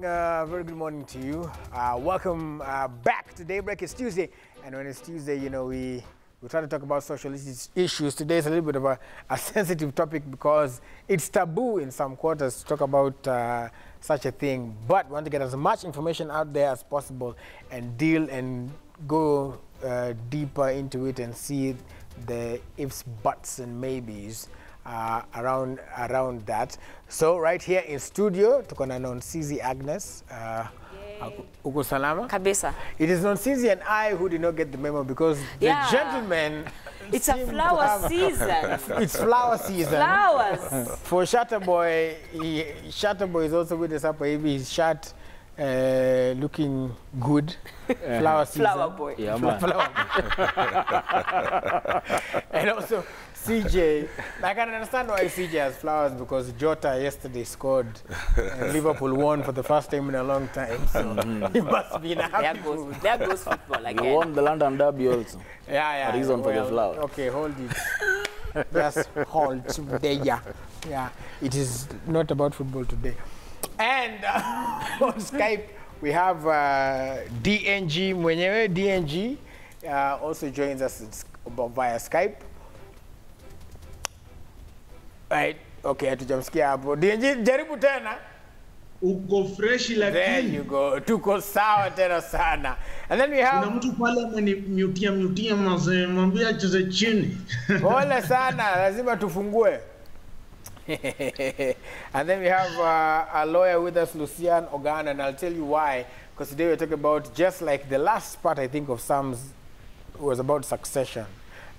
Very good morning to you. Welcome back to Daybreak. It's Tuesday, and when it's Tuesday, you know, we try to talk about social issues. Today is a little bit of a sensitive topic because it's taboo in some quarters to talk about such a thing. But we want to get as much information out there as possible and deal and go deeper into it and see the ifs, buts, and maybes around that. So right here in studio, tuko na Nonsizi Agnes. Uko salama? Kabisa. It is Nonsizi and I who did not get the memo because the gentleman. It's a flower season. It's flower season. Flowers. For Shatterboy, Shatterboy is also with us up. His shirt looking good. Flower season. Flower boy. Yeah, man. And also CJ. I can understand why CJ has flowers because Jota yesterday scored and Liverpool won for the first time in a long time. So he must be in a happy mood. There goes football again. We won the London Derby also. Yeah. A reason for the flowers. Okay, hold it. Just hold there. Yeah, it is not about football today. And on Skype, we have DNG mwenyewe. DNG also joins us via Skype. Right, okay, hatujamsikia hapo. DNG, jaribu tena. Uko fresh lakini. There you go. Tuko sawa tena sana. And then we have... Kuna mtu pale amenimutia mazee, mwambie acheze chini. Pole sana, lazima tufungue. And then we have a lawyer with us, Lucian Ogan, and I'll tell you why. Because today we're talking about, just like the last part, I think, of Sam's was about succession.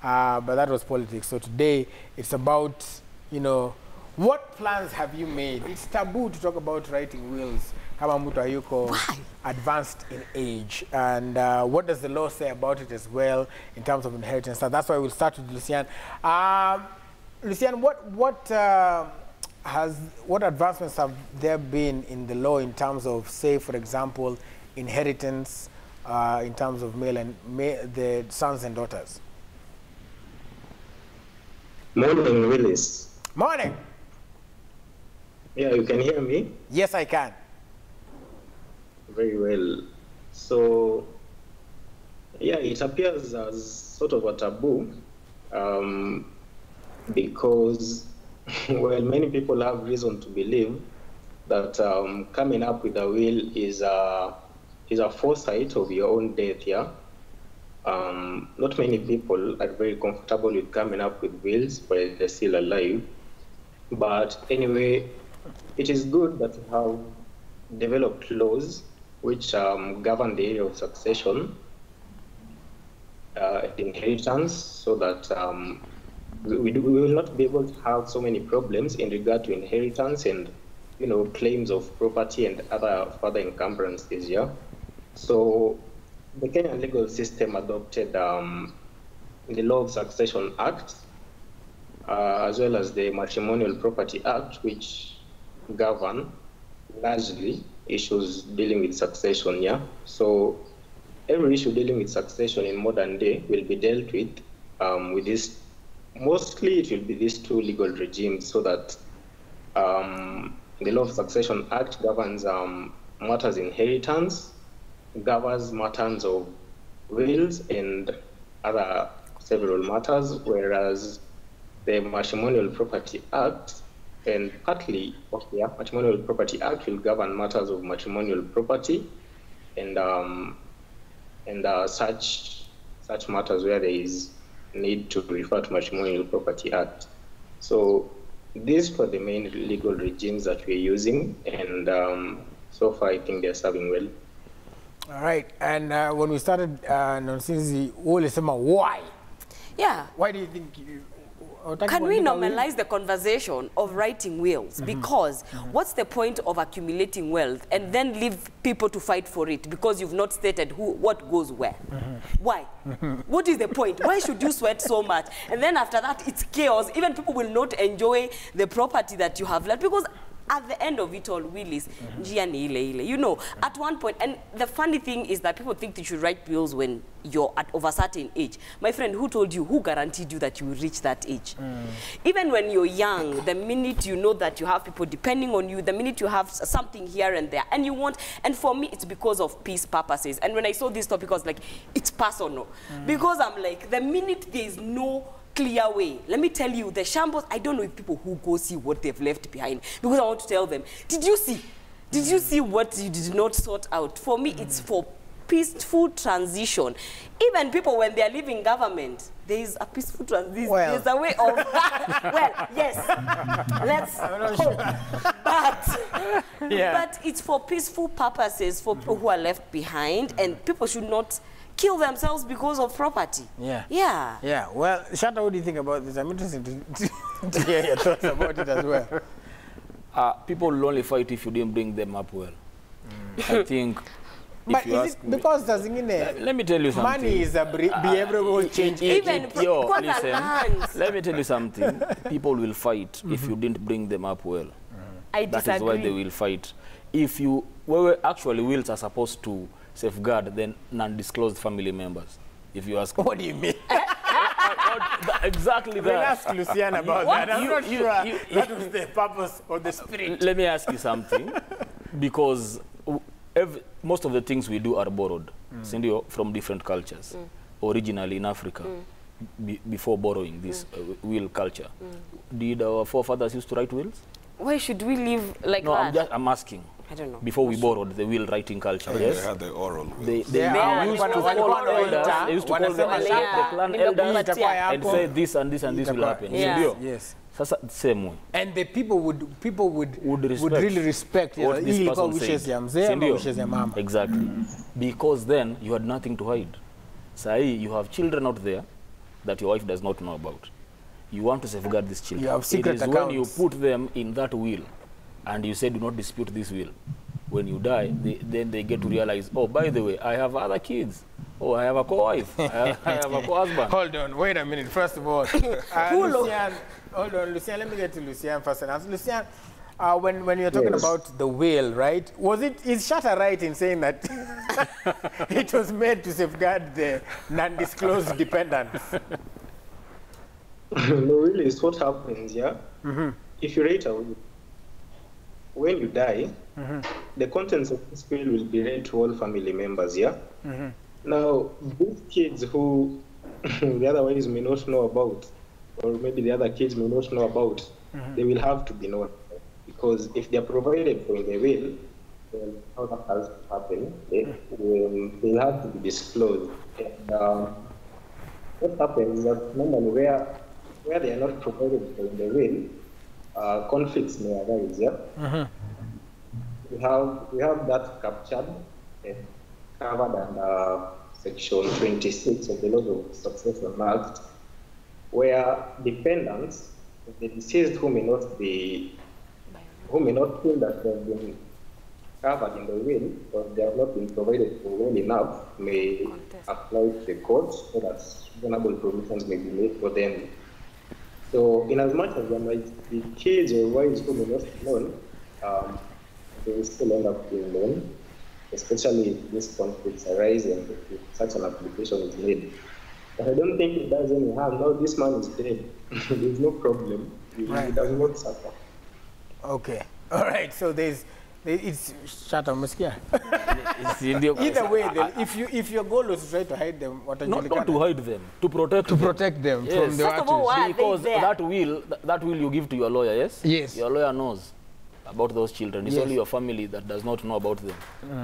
But that was politics. So today it's about, you know, what plans have you made? It's taboo to talk about writing wills. Kama mtu hayuko advanced in age. And what does the law say about it as well in terms of inheritance? So that's why we'll start with Lucian. Lucian, what advancements have there been in the law in terms of, say, for example, inheritance, in terms of male and the sons and daughters? Morning, Willis. Morning. Yeah, you can hear me? Yes, I can. Very well. So, yeah, it appears as sort of a taboo because, well, many people have reason to believe that coming up with a will is a foresight of your own death, yeah? Not many people are very comfortable with coming up with wills while they're still alive. But anyway, it is good that we have developed laws which govern the area of succession, inheritance, so that we will not be able to have so many problems in regard to inheritance and, you know, claims of property and other further encumbrances, yeah? So the Kenyan legal system adopted the Law of Succession Act, as well as the Matrimonial Property Act, which govern largely issues dealing with succession, yeah? So every issue dealing with succession in modern day will be dealt with this, mostly it will be these two legal regimes, so that the Law of Succession Act governs matters inheritance, governs matters of wills and other several matters, whereas the Matrimonial Property Act and partly of the Matrimonial Property Act will govern matters of matrimonial property and such matters where there is need to refer to Matrimonial Property Act. So these are the main legal regimes that we're using, and so far I think they're serving well. All right, and when we started Nonsizi, why? Yeah. Why do you think Can we normalize the conversation of writing wills? Because what's the point of accumulating wealth and then leave people to fight for it because you've not stated what goes where? Why? What is the point? Why should you sweat so much? And then after that, it's chaos. Even people will not enjoy the property that you have left because at the end of it all, will is njia ni ile ile. You know, at one point, and the funny thing is that people think they should write wills when you're at of a certain age. My friend, who told you, who guaranteed you that you will reach that age? Even when you're young, the minute you know that you have people depending on you, the minute you have something here and there, and you want, and for me, it's because of peace purposes. And when I saw this topic, I was like, it's personal. Because I'm like, the minute there is no clear way, let me tell you, the shambles, I don't know if people who go see what they've left behind, because I want to tell them, did you see what you did not sort out? For me, it's for peaceful transition. Even people, when they are leaving government, there is a peaceful transition. Well. There's a way of, well, yes, let's hope. But it's for peaceful purposes, for people who are left behind, and people should not kill themselves because of property. Yeah. Well, Shatta, what do you think about this? I'm interested to hear your thoughts about it as well. People will only fight if you didn't bring them up well. I think. But is it because let me tell you something. Money is a behavioral change. Even listen, let me tell you something. People will fight if you didn't bring them up well. I disagree. That is why they will fight. If you, actually wills are supposed to safeguard then non-disclosed family members. If you ask, what do you mean? Exactly that. We'll ask Lucian about that. I'm not sure that was the purpose or the spirit. Let me ask you something, because most of the things we do are borrowed, from different cultures. Originally in Africa, before borrowing this will culture, did our forefathers used to write wills? Why should we live like that? No, I'm asking. I don't know. Before we borrowed the will writing culture, yes? They had the oral will. They used to call elders, they used to call the clan elders and say this and this and this will happen. Yes. Same way. And the people would really respect what this person said. Exactly. Because then you had nothing to hide. Say you have children out there that your wife does not know about. You want to safeguard these children. You have secret accounts. When you put them in that will and you say do not dispute this will, when you die, then they get to realize, oh, by the way, I have other kids. Oh, I have a co-wife. I have a co-husband. Hold on, wait a minute. First of all, Lucian, hold on, Lucian, let me get to Lucian first. And Lucian, when you're talking about the will, right, is Shatta right in saying that it was made to safeguard the non-disclosed dependents? No, really, it's what happens, yeah? If you write a will, when you die, the contents of this will be read to all family members, yeah? Now, these kids who the otherwise may not know about, or maybe the other kids may not know about, they will have to be known. Because if they are provided for in the will, then how that has to happen, they'll have to be disclosed. And what happens is that normally where they are not provided for in the will, conflicts may arise, yeah? We have that captured and covered under Section 26 of the Laws of Succession Act, where dependents, the deceased who may not feel that they have been covered in the will, or they have not been provided for well enough, may apply to the courts so that reasonable provisions may be made for them. So, in as much as there might be kids or wives who may not be known, they will still end up being known, especially if these conflicts arise and if such an application is made. But I don't think it does any harm. Now this man is dead. There's no problem. He does not suffer. Okay. All right. So it's Shatta Muskia. Either way, then, if your goal was to try to hide them, not to hide them, to protect them from the artists. Because that will you give to your lawyer, yes? Yes. Your lawyer knows about those children. It's only your family that does not know about them.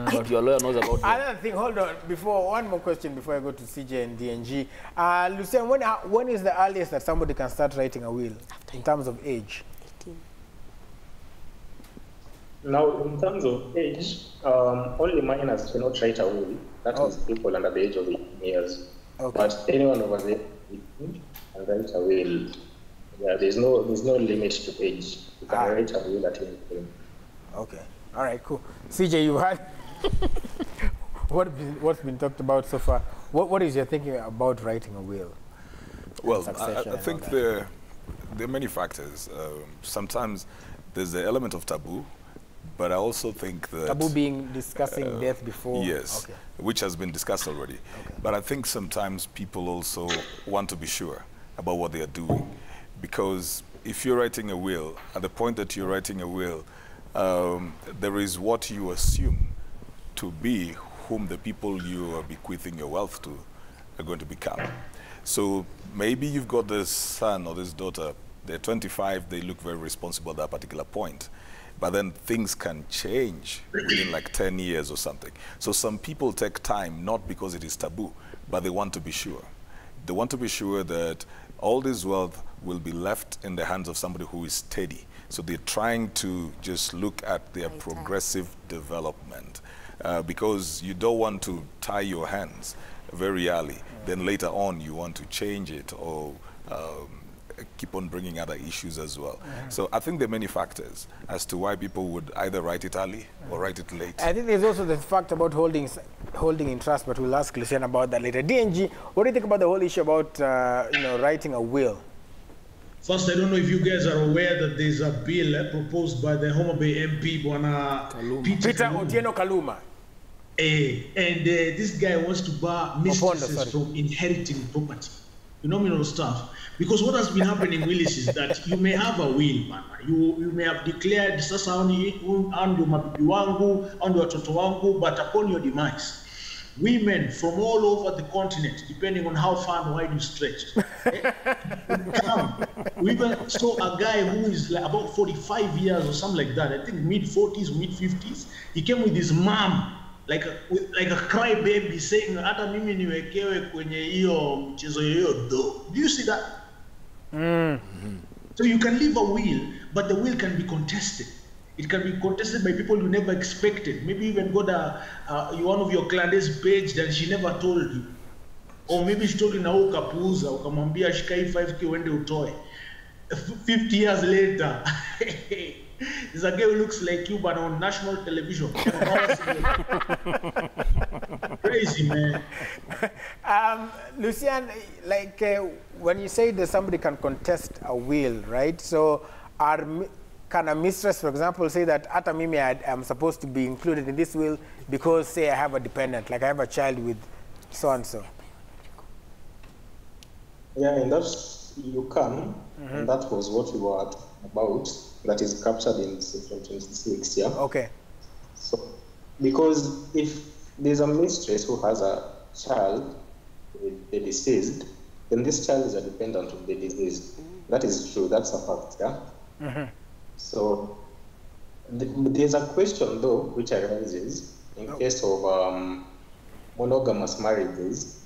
But your lawyer knows about them. Another thing, hold on, one more question before I go to CJ and DNG. Lucian, when is the earliest that somebody can start writing a will in terms of age? 18. Now, in terms of age, only minors cannot write a will. That is people under the age of 18 years. Okay. But anyone over the 18 can write a will. Yeah, there's no limit to age. You can write a will at any time. Okay. All right, cool. CJ, you had what's been talked about so far? What is your thinking about writing a will? Well, I think there are many factors. Sometimes there's the element of taboo, but I also think that... Taboo being discussing death before? Yes, okay. Which has been discussed already. Okay. But I think sometimes people also want to be sure about what they are doing. Because if you're writing a will, at the point that you're writing a will, there is what you assume to be whom the people you are bequeathing your wealth to are going to become. So maybe you've got this son or this daughter, they're 25, they look very responsible at that particular point. But then things can change within like 10 years or something. So some people take time, not because it is taboo, but they want to be sure. They want to be sure that all this wealth will be left in the hands of somebody who is steady. So they're trying to just look at their progressive development because you don't want to tie your hands very early. Then later on you want to change it or keep on bringing other issues as well. So I think there are many factors as to why people would either write it early or write it late. I think there's also the fact about holding in trust, but we'll ask Lucian about that later. DNG, what do you think about the whole issue about writing a will? First, I don't know if you guys are aware that there's a bill proposed by the Homa Bay MP, Peter Otieno Kaluma. And this guy wants to bar mistresses from inheriting property. Phenomenal stuff. Because what has been happening, Willis, is that you may have a will, man. You may have declared sasa andu mabibi wangu, andu watoto wangu, but upon your demise, women from all over the continent, depending on how far and wide you stretch, come. We even saw a guy who is like about 45 years or something like that. I think mid-40s, mid-50s. He came with his mom. Like a cry baby saying, hata mimi niwekewe kwenye hiyo mchezo hiyo do. Do you see that? So you can leave a will, but the will can be contested. It can be contested by people you never expected. Maybe you even got one of your clandestine page and she never told you. Or maybe she told you na ukapuuza, ukamwambia shika hii 5K uende utoe. 50 years later, there's a guy who looks like you but on national television. Crazy, man. Lucian, like when you say that somebody can contest a will, right? So can a mistress, for example, say that ata mimi I'm supposed to be included in this will because, say, I have a dependent, like I have a child with so-and-so? Yeah, and that's, you can, and that was what we were about, that is captured in section 26, yeah? Okay. So, because if there's a mistress who has a child with the deceased, then this child is a dependent of the deceased. That is true, that's a fact, yeah? So, there's a question, though, which arises in case of monogamous marriages,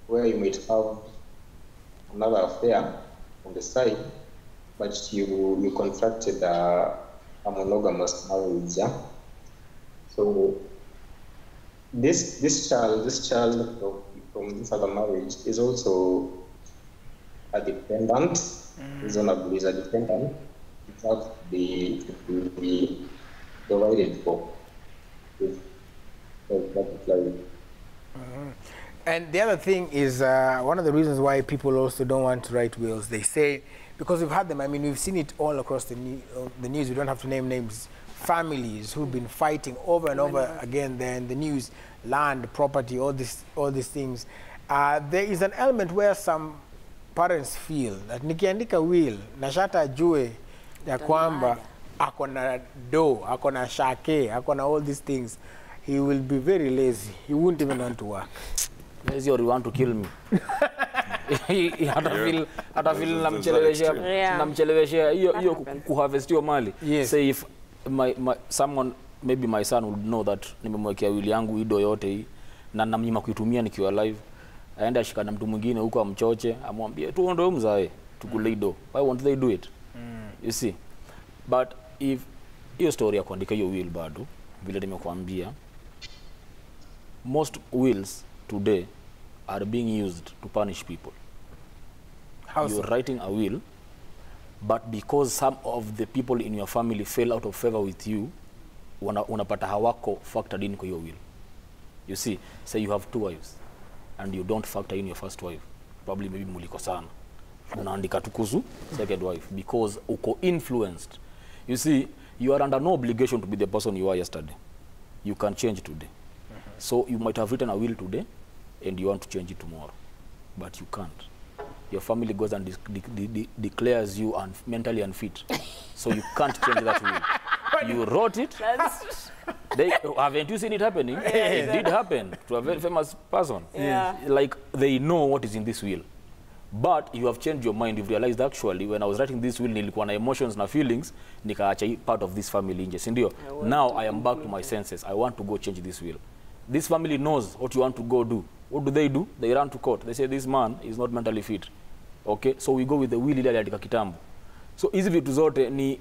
where you might have another affair on the side, but you contracted a monogamous marriage, yeah? So this child from this other marriage is also a dependent, reasonably is a dependent, without be provided for. And the other thing is, one of the reasons why people also don't want to write wills, they say, because we've had them, I mean, we've seen it all across the news, we don't have to name names, families who've been fighting over and over again there in the news, land, property, all these things. There is an element where some parents feel that nikiandika will, nashata ajue ya kwamba akona do, akona shake, akona all these things, he will be very lazy. He won't even want to work. Lazy or you want to kill me? Hata feel namchelewesha hiyo kuharvest hiyo mali. Say if someone, maybe my son would know that nimemwekea will yangu ido yote hii na namnyima kuitumia nikiwa live, aenda ashikana mtu mwingine huko amchoche amwambie tuondoe mzae tukule ido. Why won't they do it? You see? But if hiyo story ya kuandika hiyo will bado vile nimekuambia, most wills today are being used to punish people. How You're so? writing a will, but because some of the people in your family fell out of favor with you, unapata hawako factored in kwa your will. You see, say you have 2 wives and you don't factor in your first wife, probably maybe mulikosana. unaandika tukuzu second wife because uko influenced. You see, you are under no obligation to be the person you are yesterday. You can change today. So you might have written a will today and you want to change it tomorrow, but you can't. Your family goes and declares you mentally unfit. So you can't change that will. You wrote it. Haven't you seen it happening? It did happen to a very famous person. Like, they know what is in this will. But you have changed your mind. You've realized actually, when I was writing this will, nilikuwa na emotions na feelings, nikaacha part of this family nje, si ndio? Now I am back to my senses. I want to go change this will. This family knows what you want to go do. What do? They run to court. They say this man is not mentally fit. Okay, so we go with the will ile aliandika kitambo. So hizi vitu zote ni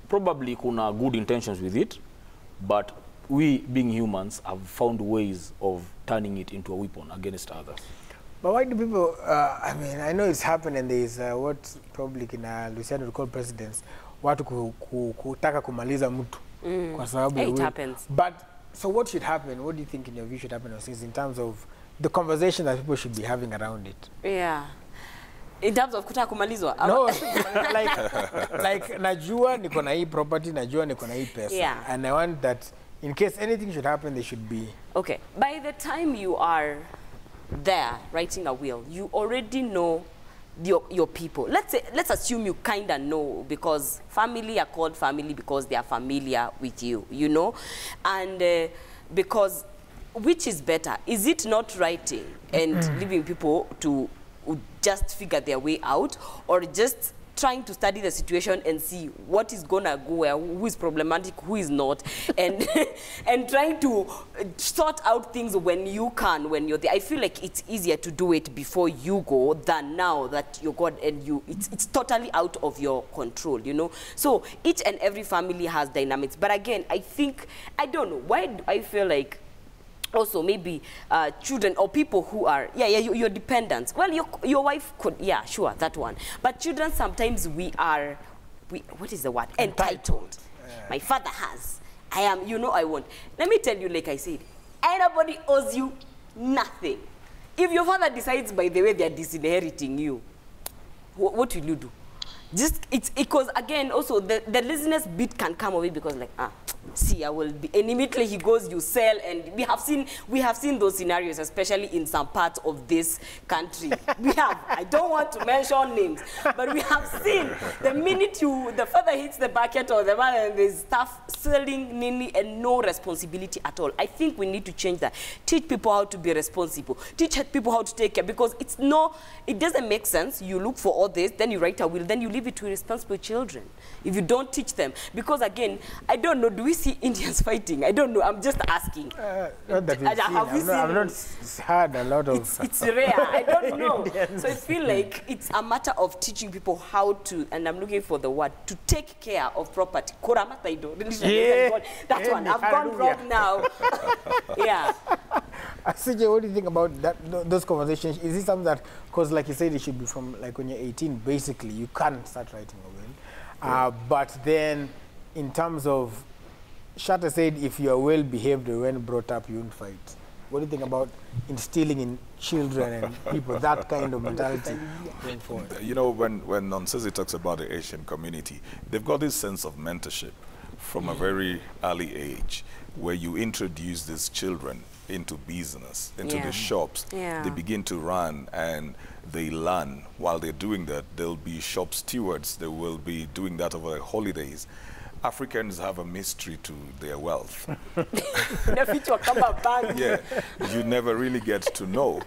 probably kuna good intentions with it, but we being humans have found ways of turning it into a weapon against others. But why do people, I mean, I know it's happened and there's what probably kina Luciano would call presidents, watu kutaka kumaliza mtu. Kwa sababu it happens. But, so what should happen? What do you think in your view should happen in terms of the conversation that people should be having around it? Yeah. In terms of kutaka kumalizwa? No, like najua niko na hii property, najua niko na hii pesa. Yeah. And I want that in case anything should happen, they should be... Okay. By the time you are there writing a will, you already know your people. Let's assume you kind of know, because family are called family because they are familiar with you, you know? And because which is better? Is it not writing and leaving people to just figure their way out, or just trying to study the situation and see what is gonna go where, who is problematic, who is not, and and trying to sort out things when you can, when you're there? I feel like it's easier to do it before you go than now that you're gone and it's totally out of your control, you know? So each and every family has dynamics. But again, I don't know, why do I feel like also maybe children or people who are, your dependents. Well, your wife could, yeah, sure, that one. But children, sometimes what is the word? Entitled. My father has. I am, you know, I want. Let me tell you, like I said, anybody owes you nothing. If your father decides, by the way, they are disinheriting you, what will you do? Just, it's because, again, also, the laziness bit can come away because, like, see, I will be, and immediately he goes, you sell, and we have seen those scenarios, especially in some parts of this country. I don't want to mention names, but we have seen the minute the father hits the bucket or the man, and there's stuff selling nini and no responsibility at all. I think we need to change that. Teach people how to be responsible. Teach people how to take care, because it doesn't make sense. You look for all this, then you write a will, then you leave it to responsible children. If you don't teach them, because again, I don't know, do we see Indians fighting? I don't know, I'm just asking. Not that we've seen. I've not heard a lot of... It's rare, I don't know. So I feel like it's a matter of teaching people how to, and I'm looking for the word, to take care of property. That one, I've gone wrong now. Yeah. CJ, what do you think about those conversations? Is it something that, because like you said, it should be from like when you're 18, basically, you can start writing a will. But then, in terms of, Shatta said, if you're well behaved or when brought up, you won't fight. What do you think about instilling in children and people that kind of mentality going forward? You know, when Nonsezi talks about the Asian community, they've got this sense of mentorship from a very early age, where you introduce these children into business, into the shops. They begin to run and they learn. While they're doing that, they'll be shop stewards. They will be doing that over the holidays. Africans have a mystery to their wealth. Yeah, you never really get to know.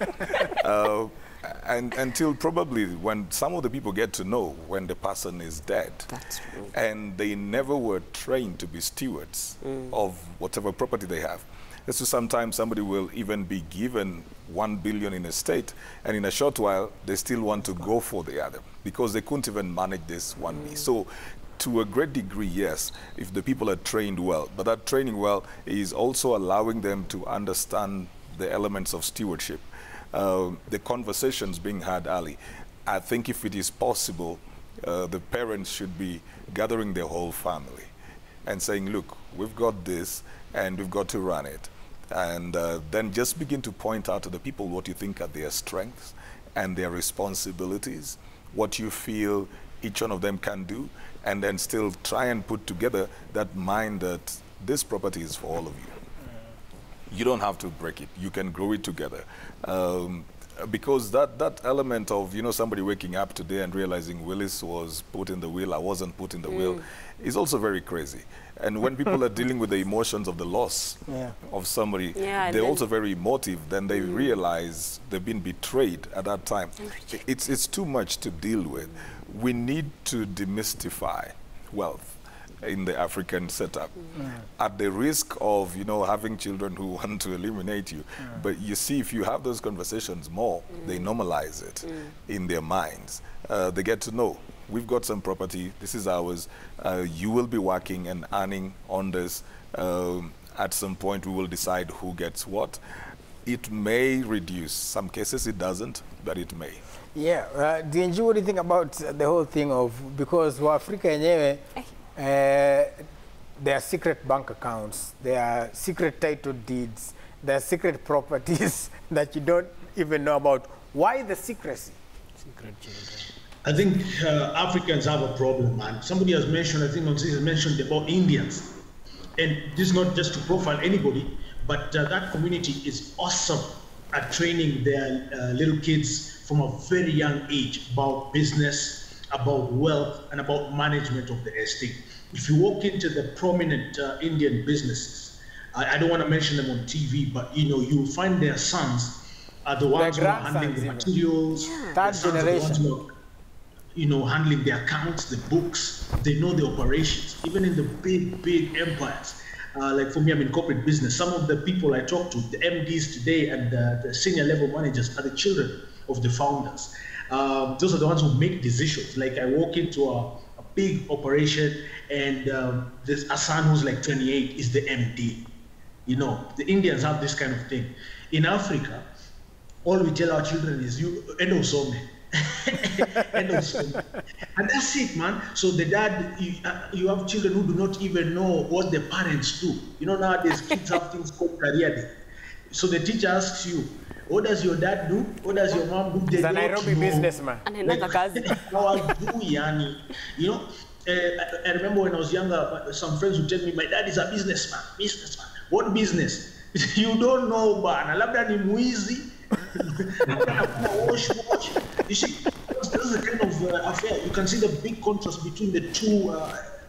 And until probably when some of the people get to know when the person is dead. That's true. And they never were trained to be stewards of whatever property they have. So sometimes somebody will even be given 1 billion in a state, and in a short while, they still want to go for the other because they couldn't even manage this 1 billion. So to a great degree, yes, if the people are trained well, but that training well is also allowing them to understand the elements of stewardship. The conversations being had early. I think if it is possible, the parents should be gathering their whole family and saying, look, we've got this and we've got to run it. And then just begin to point out to the people what you think are their strengths and their responsibilities, what you feel each one of them can do, and then still try and put together that mind that this property is for all of you. You don't have to break it. You can grow it together. Because that element of, you know, somebody waking up today and realizing Willis was put in the will, I wasn't put in the will, is also very crazy. And when people are dealing with the emotions of the loss of somebody, they're also very emotive. Then they realize they've been betrayed at that time. It's too much to deal with. We need to demystify wealth in the African setup, at the risk of, you know, having children who want to eliminate you. But you see, if you have those conversations more, they normalize it in their minds. They get to know, we've got some property, this is ours, you will be working and earning on this. At some point, we will decide who gets what. It may reduce. Some cases it doesn't, but it may. Yeah, DNG, what do you think about the whole thing of, because Africa yenyewe, there are secret bank accounts, there are secret title deeds, there are secret properties that you don't even know about. Why the secrecy? Secret children. I think Africans have a problem, man. Somebody has mentioned, I think Monsignor has mentioned about Indians. And this is not just to profile anybody, but that community is awesome at training their little kids from a very young age about business, about wealth, and about management of the estate. If you walk into the prominent Indian businesses, I don't want to mention them on TV, but you know, you'll find their sons are the ones who are handling the materials, third generation. You know, handling the accounts, the books. They know the operations. Even in the big empires, like for me, I'm in corporate business. Some of the people I talk to, the MDs today and the senior level managers, are the children of the founders. Those are the ones who make decisions. Like I walk into a big operation and this Asan who's like 28 is the MD. You know, the Indians have this kind of thing. In Africa, all we tell our children is, you end of some. And that's it, man. So the dad, you have children who do not even know what their parents do. You know, nowadays kids have things called career day. So the teacher asks you, what does your dad do? What does your mom do? He's a Nairobi businessman. How I do, yani. You know, I remember when I was younger, some friends would tell me, my dad is a businessman. Businessman. What business? You don't know, man. Labda ni mwizi. Wash. You see, this is a kind of affair. You can see the big contrast between the two,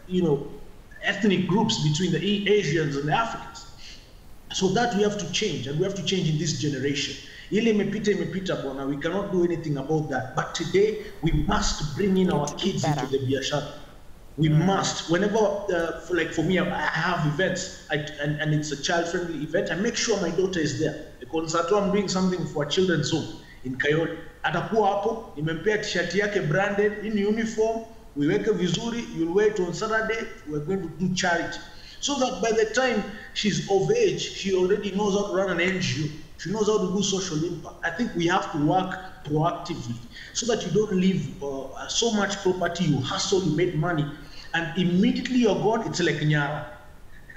you know, ethnic groups, between the Asians and the Africans. So that we have to change, and we have to change in this generation. Ile imepita bwana, we cannot do anything about that. But today, we must bring in our kids into the biashara. We must. Whenever, like for me, I have events, and it's a child-friendly event, I make sure my daughter is there. Because I'm doing something for a children's home in Kayole. Atakuwa hapo, nimempea t-shirt yake branded, in uniform, we weke vizuri, you'll wait on Saturday, we're going to do charity. So that by the time she's of age, she already knows how to run an NGO. She knows how to do social impact. I think we have to work proactively so that you don't leave so much property, you hustle, you make money, and immediately you're gone, it's like Nyara.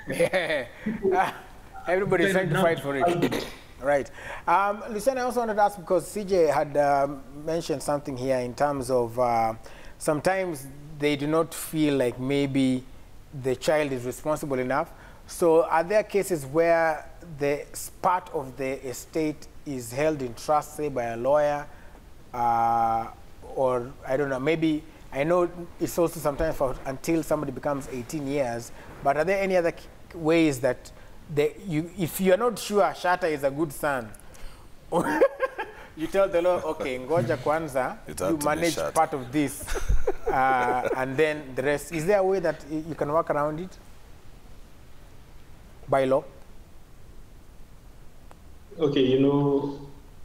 Yeah. Everybody's trying to fight for it. Right. Luciana, I also wanted to ask, because CJ had mentioned something here in terms of sometimes they do not feel like maybe the child is responsible enough. So are there cases where the part of the estate is held in trust, say by a lawyer, or I don't know, maybe, I know it's also sometimes for until somebody becomes 18 years, but are there any other ways that if you're not sure Shatta is a good son, you tell the Lord, okay, ngoja kwanza, you manage part of this, and then the rest. Is there a way that you can work around it by law? Okay, you know,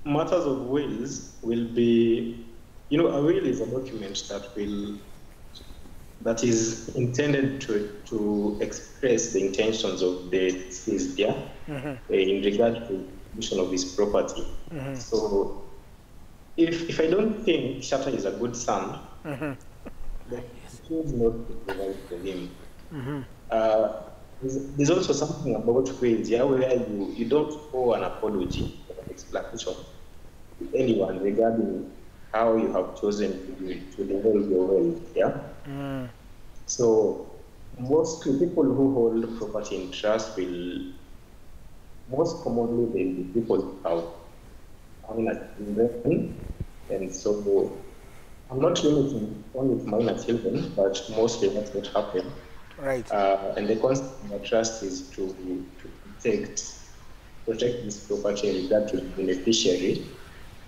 matters of wills will be, you know, a will is a document that is intended to express the intentions of the deceased, in regard to the distribution of his property. So, if I don't think Shatta is a good son, then it should not be provided for him. There's also something about wills, where you don't owe an apology or an explanation to anyone regarding how you have chosen to develop your wealth. Yeah. So mostly people who hold property in trust will, most commonly, they will be people who have minor children, and so I'm not limiting only to minor children, but mostly that's what happened. Right. And the concept of trust is to protect this property in regard to the beneficiary,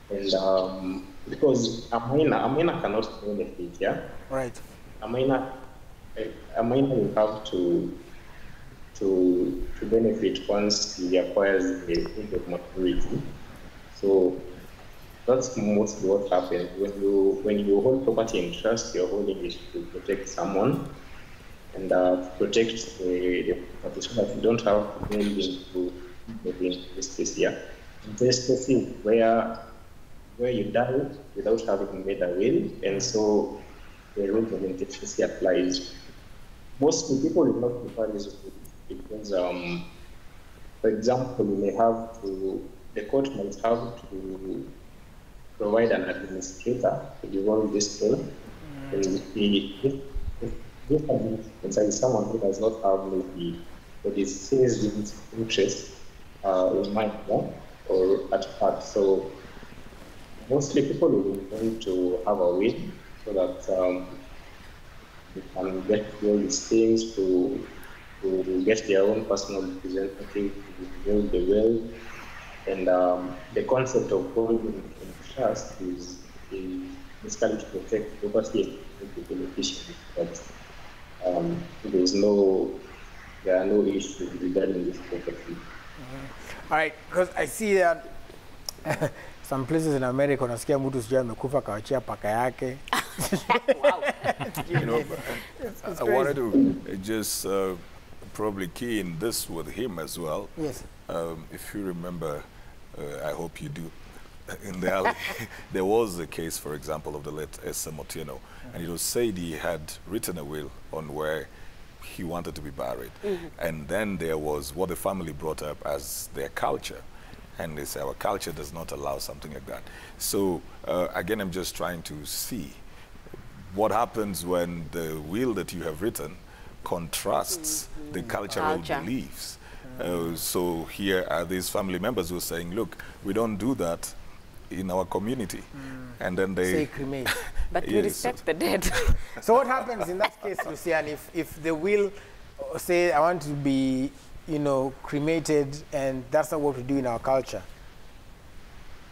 and because a minor cannot benefit, yeah. Right. A minor will have to benefit once he acquires the age of maturity. So that's mostly what happens when you hold property in trust. You're holding it to protect someone and to protect the property, so that you don't have to go into the injustice. Yeah, injustice is where you die without having made a will, and so the rule of injustice applies. Mostly people will not prefer this because, for example, the court might have to provide an administrator to devolve this bill. And if this administrator is someone who does not have maybe what is seized interest in mind, or at heart. So mostly people will want to have a will so that they can get all these things to get their own personal representative to build the will. And the concept of holding in trust is basically to protect property and the beneficiary. But there are no issues regarding this property. All right, because I see that some places in America unasikia mtu sijui amekufa kawachia paka yake. Wow. You know, I wanted to just probably key in this with him as well. Yes. If you remember, I hope you do, in the alley, there was a case, for example, of the late S. Motino, and it was said he had written a will on where he wanted to be buried. And then there was what the family brought up as their culture. And they say our culture does not allow something like that. So again, I'm just trying to see what happens when the will that you have written contrasts the cultural beliefs. So here are these family members who are saying, look, we don't do that in our community. And then they say cremate. But we respect the dead. So what happens in that case, Lucian, if the will say I want to be, you know, cremated, and that's not what we do in our culture?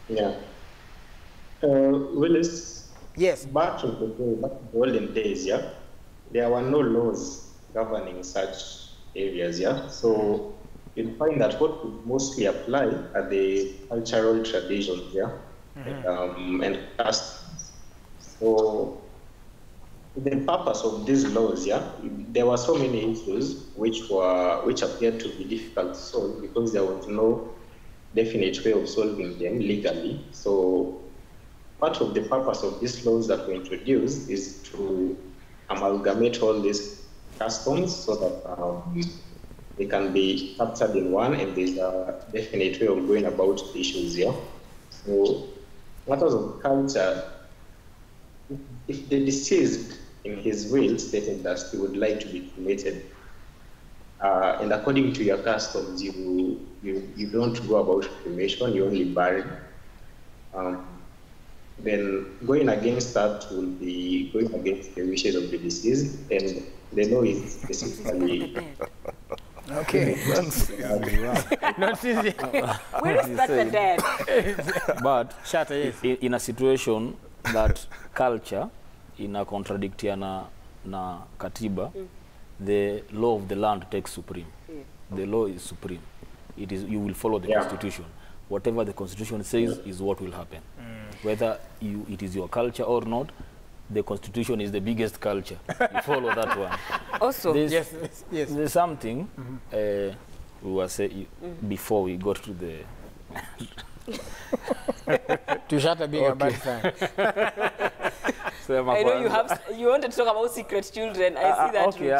Yeah. Willis, yes. Back in the olden days, yeah, there were no laws governing such areas, yeah. So you'll find that what would mostly apply are the cultural traditions, yeah, and customs. So the purpose of these laws, yeah, there were so many issues which appeared to be difficult to solve because there was no definite way of solving them legally. So part of the purpose of these laws that were introduced is to amalgamate all these customs so that they can be captured in one, and there's a definite way of going about the issues here. So matters of culture, if the deceased in his will stated that he would like to be cremated, and according to your customs, you don't go about cremation, you only bury. Then going against that will be going against the wishes of the deceased, and the law is specifically. Okay. Not easy. Where is that the dead? But Shatter, yes. in a situation that culture contradictiana na katiba, the law of the land takes supreme. The law is supreme. It is, you will follow the constitution. Whatever the constitution says is what will happen. Whether it is your culture or not, the constitution is the biggest culture. You follow that one. Also, Yes. There's something we were saying before we got to the To Shatter being a bad fan. I know you want to talk about secret children. I see that. Okay,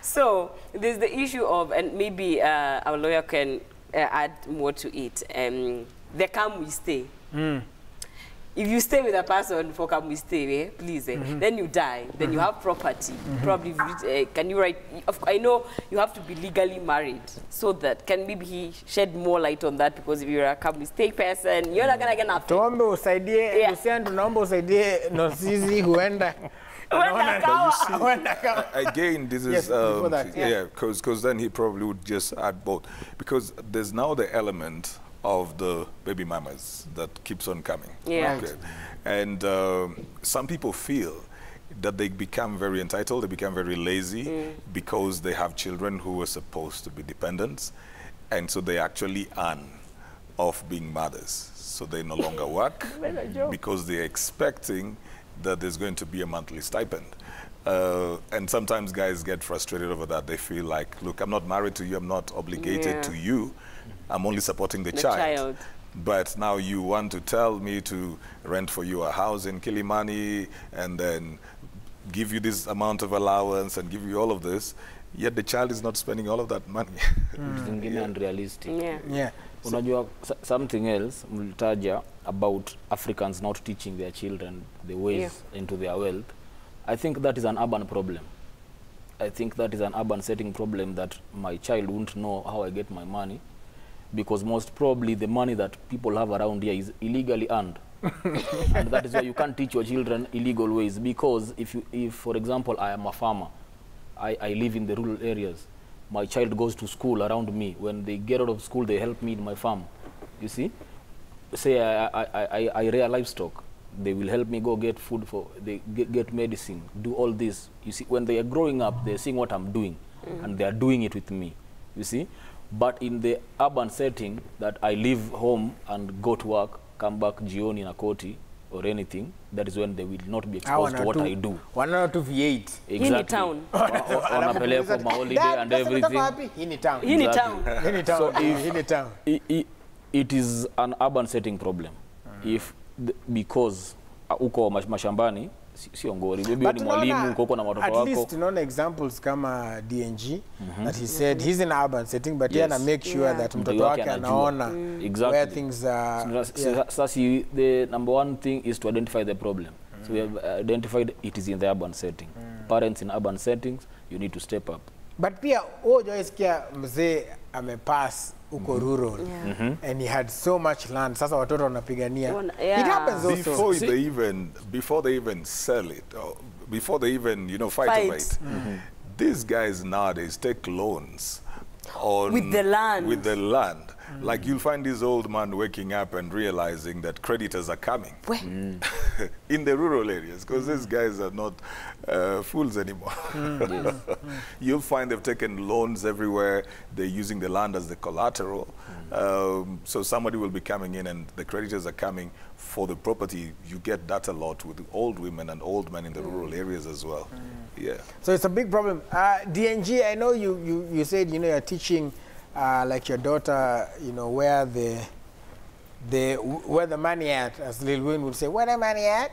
So there's the issue of, and maybe our lawyer can add more to it. The come we stay. If you stay with a person for stay, please, then you die, then you have property. Probably, can you write? I know you have to be legally married, so that can maybe he shed more light on that, because if you're a stay person, you're not gonna get nothing. Tuombe usaidie, usiende tunaomba usaidie nosizi huenda. Again, this is because then he probably would just add both, because there's now the element of the baby mamas that keeps on coming. Yeah. Okay. And some people feel that they become very entitled, they become very lazy because they have children who are supposed to be dependents, and so they actually earn off being mothers. So they no longer work because they're expecting that there's going to be a monthly stipend. And sometimes guys get frustrated over that. They feel like, look, I'm not married to you, I'm not obligated to you, I'm only supporting the child. But now you want to tell me to rent for you a house in Kilimani and then give you this amount of allowance and give you all of this, yet the child is not spending all of that money. It's unrealistic. Yeah. Unajua, something else, mulitaja about Africans not teaching their children the ways into their wealth. I think that is an urban problem. I think that is an urban setting problem, that my child won't know how I get my money, because most probably the money that people have around here is illegally earned. And that is why you can't teach your children illegal ways, because if for example, I am a farmer, I live in the rural areas, my child goes to school around me. When they get out of school, they help me in my farm. You see? Say I rear livestock, they will help me go get food, they get medicine, do all this. You see, when they are growing up, they're seeing what I'm doing, and they are doing it with me. You see? But in the urban setting, that I leave home and go to work, come back jioni na koti or anything, that is when they will not be exposed to what I do. 1 or 2 V8. Exactly. In town. Wanapeleka for my holiday and everything. In town. In town. In town. So in town. It is an urban setting problem. Because uko mashambani, sio ngori. Maybe ni mwalimu uko na watoto wako. At least tunaona examples kama DNG that he said he's in urban setting, but yeye ana make sure that mtoto wake anaona where things are. Sasa the number one thing is to identify the problem. So we have identified it is in the urban setting. Parents in urban settings, you need to step up. But pia joisikia mzee amepass uko rural and he had so much land, sasa watoto wanapigania. It happens also. Before they even sell it, or before they even fight over it, these guys nowadays take loans on with the land. Like you'll find this old man waking up and realizing that creditors are coming in the rural areas, because these guys are not fools anymore. You'll find they've taken loans everywhere. They're using the land as the collateral. So somebody will be coming in and the creditors are coming for the property. You get that a lot with old women and old men in the rural areas as well. Yeah. So it's a big problem. DNG, I know you said you're teaching like your daughter, where the money at, as Lil Wayne would say, where the money at?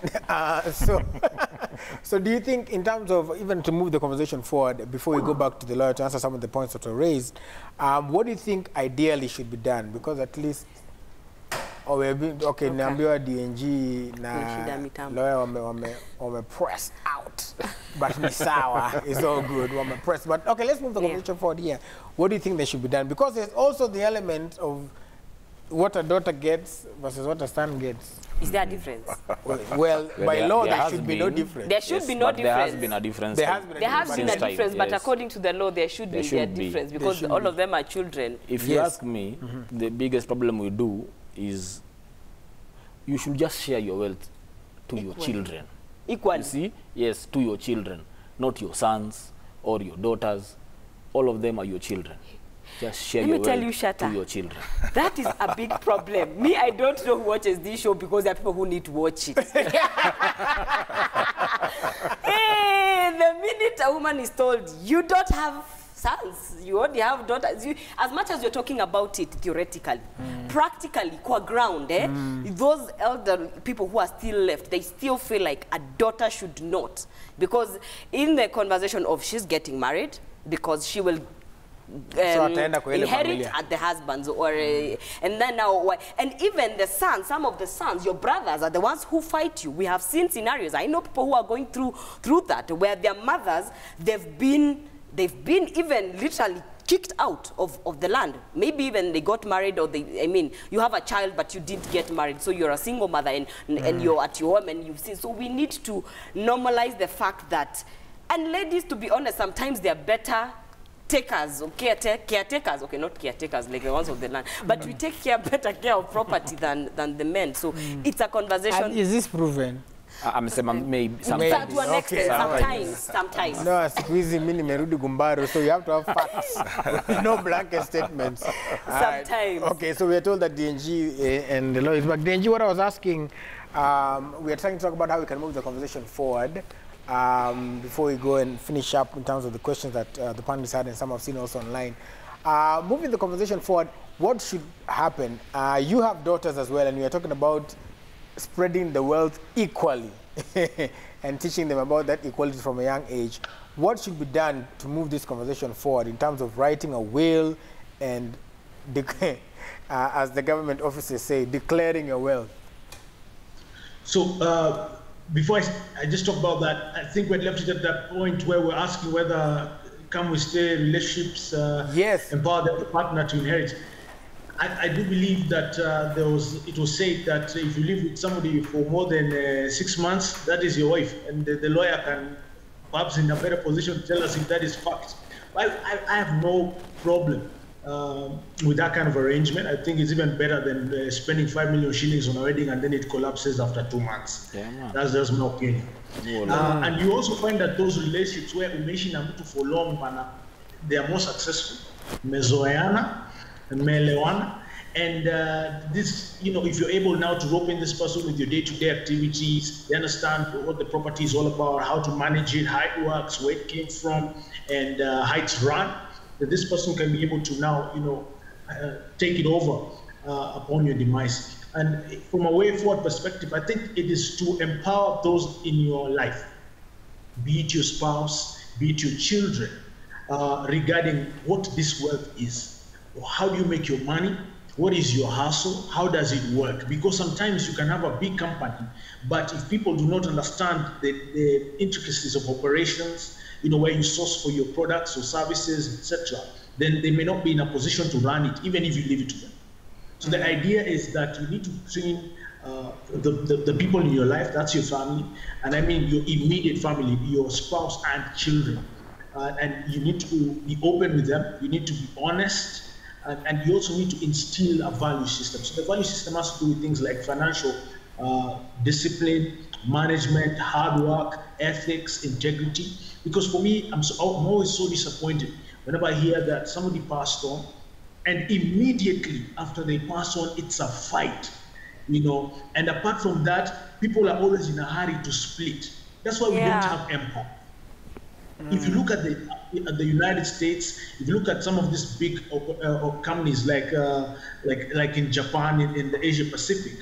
So do you think, in terms of, even to move the conversation forward, before we go back to the lawyer to answer some of the points that were raised, what do you think ideally should be done? Because at least, niambiwa DNG na lawyer wame press out, but ni sawa, it's all good, wame press. But okay, let's move the conversation forward here. What do you think there should be done? Because there's also the element of what a daughter gets versus what a son gets. Is there a difference? Well, by law, there should be no difference. There should be no difference. There has been a difference. There has been a difference, but according to the law, there should be a difference, because all of them are children. If you ask me, the biggest problem we do is you should just share your wealth to your children. Equally. You see? Yes, to your children, not your sons or your daughters. All of them are your children. Just share your wealth to your children. That is a big problem. Me, I don't know who watches this show, because there are people who need to watch it. Hey, the minute a woman is told, you don't have sons, you only have daughters, as much as you're talking about it theoretically, practically, qua ground, those elder people who are still left, they still feel like a daughter should not. Because in the conversation of she's getting married, because she will inherit at the husbands, or and then now, and even the sons, some of the sons, your brothers are the ones who fight you. We have seen scenarios. I know people who are going through that, where their mothers, they've been even literally kicked out of the land. Maybe even they got married, or you have a child but you didn't get married, so you're a single mother and you're at your home and you've seen. So we need to normalize the fact that, and ladies, to be honest, sometimes they're better takers or caretakers, okay, not caretakers like the ones of the land, but we take better care of property than the men. So it's a conversation. And is this proven? I'm saying maybe sometimes. To an extent, sometimes. No, squeezy mini merudi gumbaro, so you have to have facts. No blanket statements. Sometimes. Okay, so we are told that DNG and the law is back. DNG, what I was asking, we are trying to talk about how we can move the conversation forward before we go and finish up in terms of the questions that the panelists had and some I've seen also online. Moving the conversation forward, what should happen? You have daughters as well, and we are talking about spreading the wealth equally and teaching them about that equality from a young age. What should be done to move this conversation forward in terms of writing a will and, as the government officers say, declaring your wealth? So before I just talk about that, I think we left it at that point where we're asking whether can we stay relationships empower the partner to inherit. I do believe that it was said that if you live with somebody for more than 6 months, that is your wife, and the lawyer can perhaps in a better position to tell us if that is fact. I have no problem with that kind of arrangement. I think it's even better than spending 5 million shillings on a wedding and then it collapses after 2 months. Yeah, that's just my opinion. And you also find that those relationships where umeishi na mtu for long, they are more successful. Mezoeana, Melewana, and this, if you're able now to rope in this person with your day-to-day activities, they understand what the property is all about, how to manage it, how it works, where it came from, and how it's run, that this person can be able to now, take it over upon your demise. And from a way forward perspective, I think it is to empower those in your life, be it your spouse, be it your children, regarding what this wealth is. How do you make your money? What is your hustle? How does it work? Because sometimes you can have a big company, but if people do not understand the intricacies of operations, where you source for your products or services, etc., then they may not be in a position to run it, even if you leave it to them. So the idea is that you need to train the people in your life, that's your family, and I mean your immediate family, your spouse and children. And you need to be open with them, you need to be honest, and you also need to instill a value system. So the value system has to do with things like financial discipline, management, hard work, ethics, integrity. Because for me, I'm always so disappointed whenever I hear that somebody passed on, and immediately after they pass on, it's a fight, And apart from that, people are always in a hurry to split. That's why we don't have empire. If you look at the United States, if you look at some of these big companies like in Japan, in the Asia Pacific,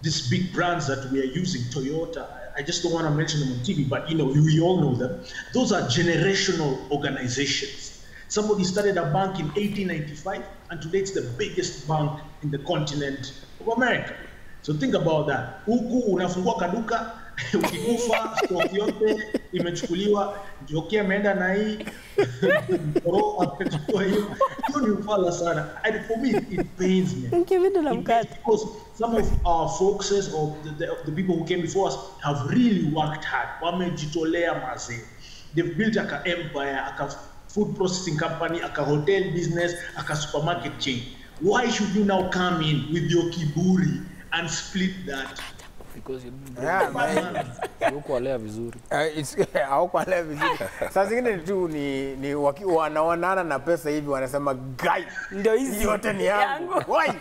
these big brands that we are using, Toyota, I just don't want to mention them on TV, but we all know them. Those are generational organizations. Somebody started a bank in 1895, and today it's the biggest bank in the continent of America. So think about that. Huku unafungua kaduka, ukikufa stock yote imechukuliwa, Jokia ameenda na hii hiyo ni ufala sana. And for me it pains me. Because some of our folks or the people who came before us have really worked hard. Wamejitolea mazee. They've built a empire, a food processing company, a hotel business, a supermarket chain. Why should you now come in with your kiburi and split that? Because you haukuwalea vizuri. Haukuwalea vizuri. Sasa zingine tu ni wanaonana na pesa hivi wanasema guy ndio hizi yote ni yangu. Why?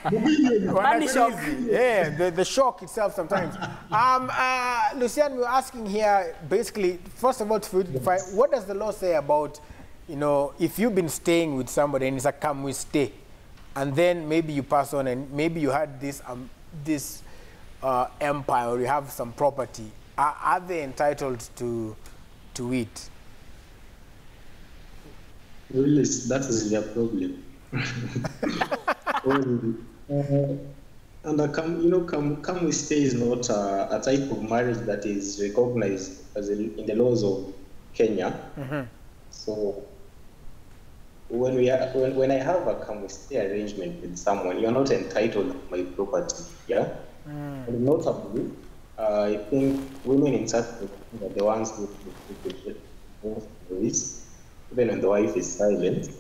Money shock. Yeah, the shock itself sometimes. Lucian, we're asking here basically, first of all, to define what does the law say about, if you've been staying with somebody and it's a come we stay, and then maybe you pass on and maybe you had this empire, or you have some property, are they entitled to it? Really, that is their problem. And come we stay is not a type of marriage that is recognized as in the laws of Kenya. So when I have a come we stay arrangement with someone, you're not entitled to my property. Yeah. And notably, I think women in such are the ones who get most of this, even when the wife is silent.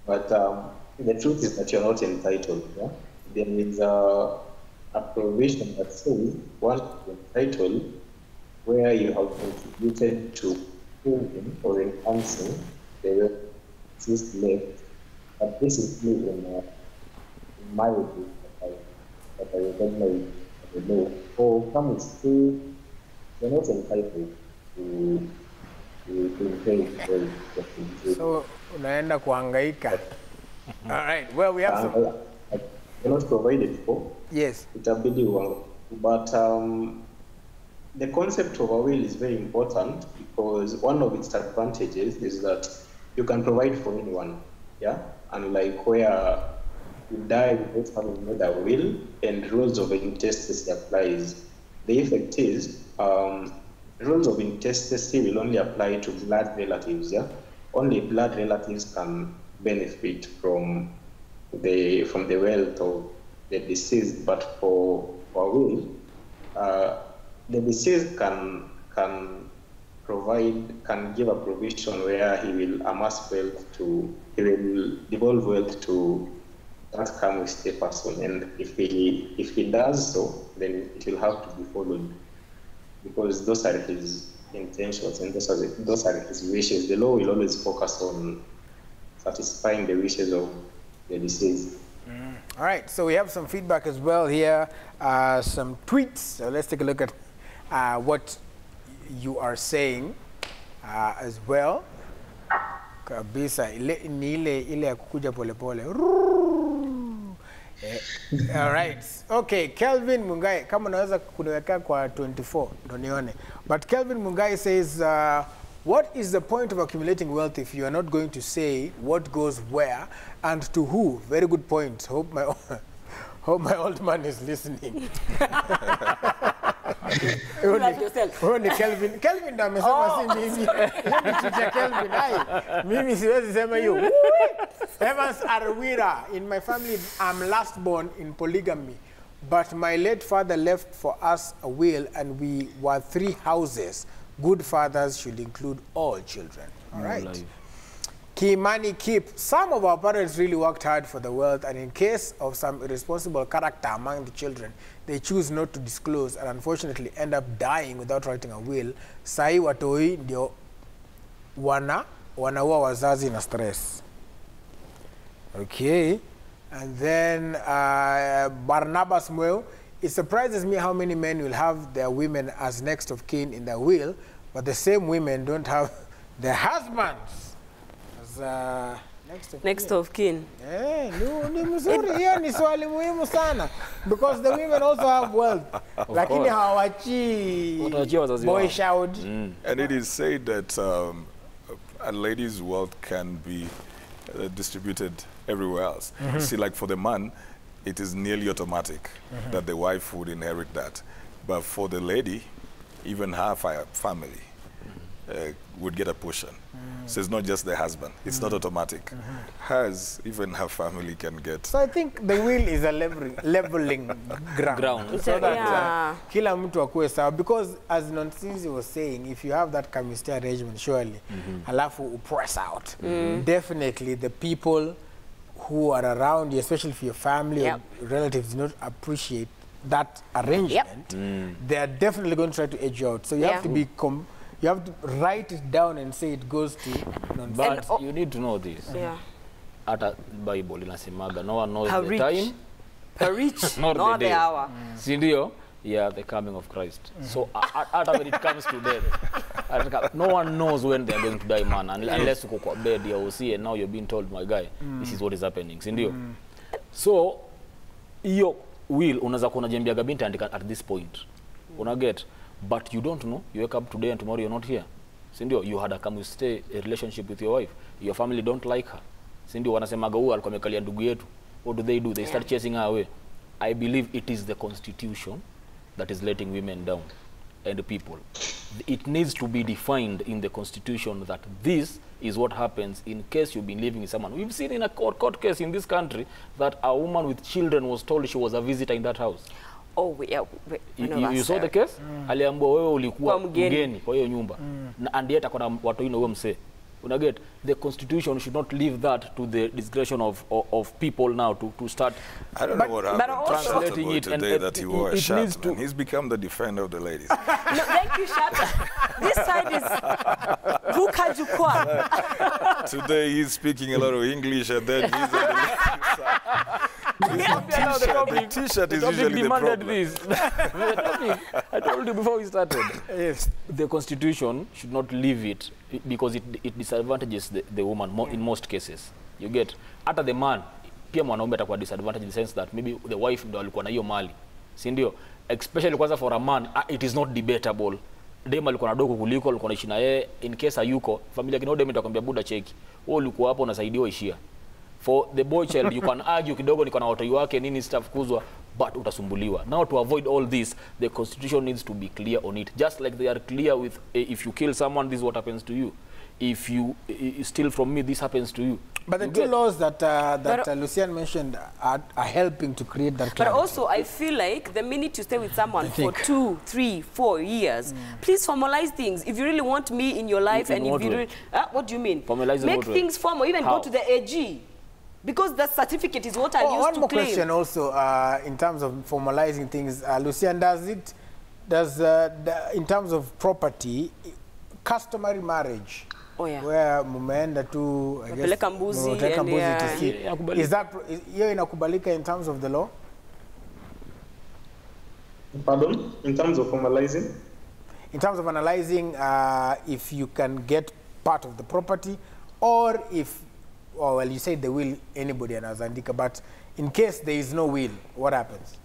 But the truth is that you're not entitled. Yeah? There is a provision that says once you're entitled, where you have contributed to building or enhancing the will exist left. But this is me in my view that I recognize the law. Or come and stay, you're not entitled to pay. So unaenda kuhangaika. All right. Well, we have some. You're not provided for. Yes. But the concept of a will is very important because one of its advantages is that you can provide for anyone. Yeah. Unlike where you die without having made a will and rules of intestacy applies. The effect is rules of intestacy will only apply to blood relatives. Yeah, only blood relatives can benefit from the wealth of the deceased. But for will, the deceased can give a provision where he will amass wealth he will devolve wealth to that come with the person, and if he does so, then it will have to be followed because those are his intentions and those are his wishes. The law will always focus on satisfying the wishes of the deceased. All right, so we have some feedback as well here, some tweets. So let's take a look at what you are saying as well. Kabisa ile ya kukuja pole pole. All right. Okay, Kelvin Mungai, kama unaweza kuniweka kwa 24 ndo nione. But Kelvin Mungai says, what is the point of accumulating wealth if you are not going to say what goes where and to who? Very good point. Hope my old man is listening. Only Kelvin. Kelvin ndo amesema si mimi. Teacher Kelvin, mimi siwezi sema hiyo. Evans Arwira, in my family, I'm last born in polygamy, but my late father left for us a will and we were 3 houses. Good fathers should include all children. All right. Kimani Keep, some of our parents really worked hard for the wealth, and in case of some irresponsible character among the children, they choose not to disclose and unfortunately end up dying without writing a will. Sai watoi ndio wanaua wazazi na stress. Okay, and then Barnabas Mweu, it surprises me how many men will have their women as next of kin in their will, but the same women don't have their husbands as next of kin. Ni mzuri, hiyo ni swali muhimu sana, because the women also have wealth, lakini hawachi boy shout. And it is said that a lady's wealth can be distributed everywhere else. See, like for the man, it is nearly automatic that the wife would inherit that. But for the lady, even her family would get a portion. So it's not just the husband. It's not automatic. Hers, even her family can get. So I think the will is a leveling ground. So that kila mtu akuwe sawa. Because as Nonsinzi was saying, if you have that chemistry arrangement, surely, halafu press out. Definitely the people who are around you, especially if your family or relatives do not appreciate that arrangement, they are definitely going to try to edge you out. So you have to be you have to write it down and say it goes to But you need to know this. At a Bible inasemaga, no one knows the time, nor the hour. Sindio? Yeah, the coming of Christ. So when it comes to death, no one knows when they are going to die, man, unless you go to bed or see, and now you're being told, my guy, this is what is happening. Sindio? So, iyo will unaza kuna jembiaga binti at this point. Una get? But you don't know. You wake up today and tomorrow you're not here. sindio, you had a come stay a relationship with your wife, your family don't like her, sindio, wanasemaga huyu alikuwa amekalia ndugu yetu. What do? They start chasing her away. I believe it is the constitution that is letting women down and people. It needs to be defined in the constitution that this is what happens in case you've been living with someone. We've seen in a court case in this country that a woman with children was told she was a visitor in that house. Oh, yeah. You saw the case? Aliambiwa wewe ulikuwa mgeni kwa hiyo nyumba. And yet akona watu ino wewe mse. Unaget, the constitution should not leave that to the discretion of people now to start. I don't know what happened. Translating it today that he wore a shirt, and he's become the defender of the ladies. No, thank you, Shata. This side is Vukajukwa. Today he's speaking a lot of English, and then he's on the ladies' side. The t-shirt is usually the problem. This. I told you before we started. Yes. The constitution should not leave it because it disadvantages the woman in most cases. You get, after the man, pia mwanaume atakuwa disadvantaged in the sense that maybe the wife ndo alikuwa na hiyo mali. Si ndio? Especially kwanza for a man, it is not debatable. Dem alikuwa na dogo kuliko, alikuwa anaishi na yeye, in case hayuko, familia kina dem itakwambia buda cheki. Wewe ulikuwa hapo unasaidiwa ishia. For the boy child, you can argue kidogo niko na watoi wake nini stafukuzwa, but utasumbuliwa. Now to avoid all this, the constitution needs to be clear on it. Just like they are clear with if you kill someone, this is what happens to you. If you steal from me, this happens to you. But the two laws that Lucian mentioned are helping to create that clarity. But also, I feel like the minute you stay with someone for 2, 3, 4 years, please formalize things. If you really want me in your life, and if you really, what do you mean? Formalize Make things formal. Even go to the AG. Because that certificate is what I used to claim. One more question also, in terms of formalizing things, Lucian, in terms of property, customary marriage, where mumeenda tu, I guess, mbuzi to see, is that hiyo inakubalika in terms of the law? Pardon? In terms of formalizing? In terms of analyzing if you can get part of the property, or if, oh, well, you said the will anybody anazandika, but in case there is no will, what happens?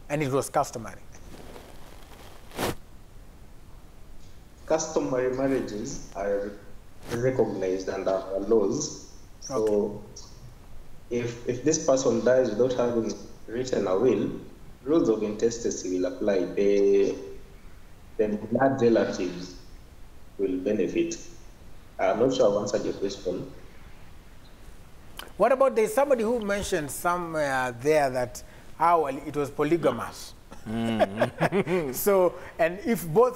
And it was customary. Customary marriages are recognized under our laws. So if this person dies without having written a will, rules of intestacy will apply. The blood relatives will benefit. I'm not sure I've answered your question. What about there's somebody who mentioned somewhere there that it was polygamous? So, and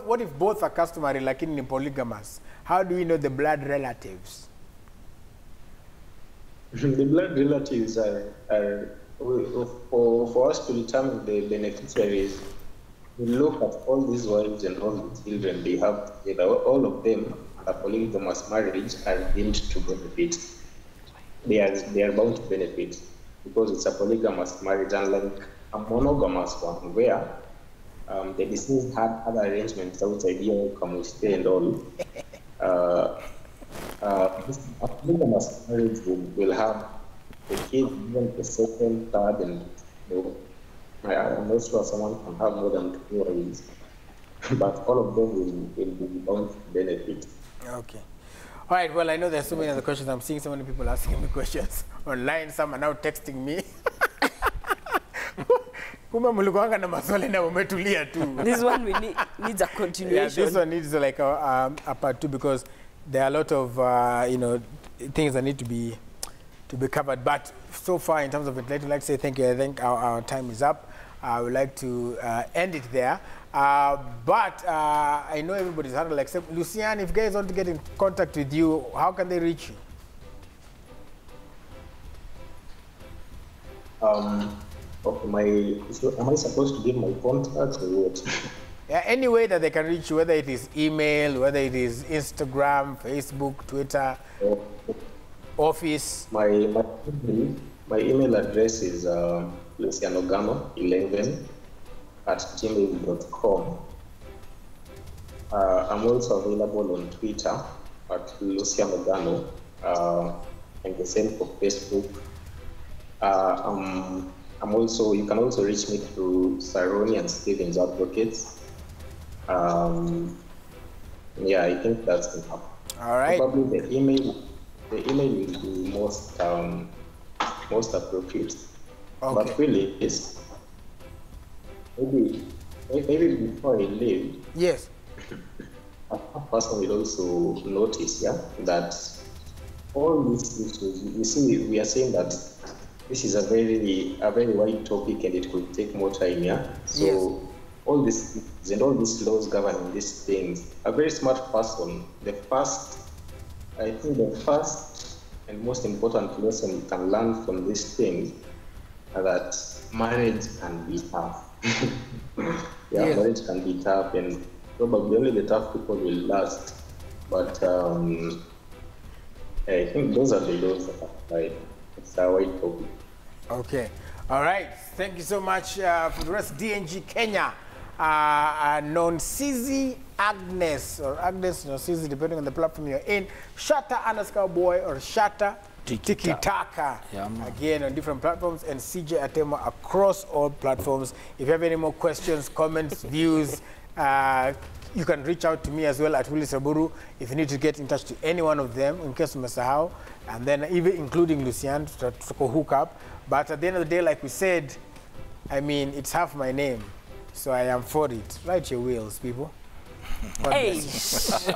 what if both are customary like in polygamous? How do we know the blood relatives? The blood relatives are for us to determine the beneficiaries. We look at all these wives and all the children they have together. All of them under polygamous marriage are deemed to benefit. They are bound to benefit because it's a polygamous marriage, unlike a monogamous one where the deceased had other arrangements outside here, come stay and all. A polygamous marriage will have the kids, even the second, third, and I'm not sure someone can have more than 2 wives, but all of them will be bound to benefit. Okay. All right, well, I know there's so many other questions. I'm seeing so many people asking me questions online. Some are now texting me. This one needs a continuation. Yeah, this one needs like a part 2 because there are a lot of things that need to be covered. But so far, in terms of it, I'd like to say thank you. I think our time is up. I would like to end it there. But I know everybody's handled except Lucian. If guys want to get in contact with you, how can they reach you? Am I supposed to give my contacts or what? Yeah, any way that they can reach you, whether it is email, whether it is Instagram, Facebook, Twitter, office. My email address is lucianogano11@gmail.com. I'm also available on Twitter at lucianogano, and the same for Facebook. You can also reach me through Saroni and Stevens Advocates. Yeah, I think that's enough. All right. Probably the email will be most appropriate. Okay. But really, is maybe before I leave. Yes. A person will also notice, that all these issues. You see, we are saying that this is a very wide topic and it could take more time, So yes. all these and all these laws governing these things, a very smart person, the first and most important lesson you can learn from these things are that marriage can be tough. Yes. Marriage can be tough, and probably only the tough people will last. But I think those are the laws that apply. It's a wide topic. Okay. All right. Thank you so much for the rest. DNG Kenya, known Sizi Agnes or Agnes Sizi, depending on the platform you're in. Shatta_boy or Shatta Tiki Taka. Yeah, again on different platforms, and CJ Atema across all platforms. If you have any more questions, comments, views, you can reach out to me as well at Willis Aburu if you need to get in touch to any one of them in case you Masahau, and then even including Lucian to hook up. But at the end of the day, like we said, I mean, it's half my name, so I am for it. Write your wills, people. Hey. Please.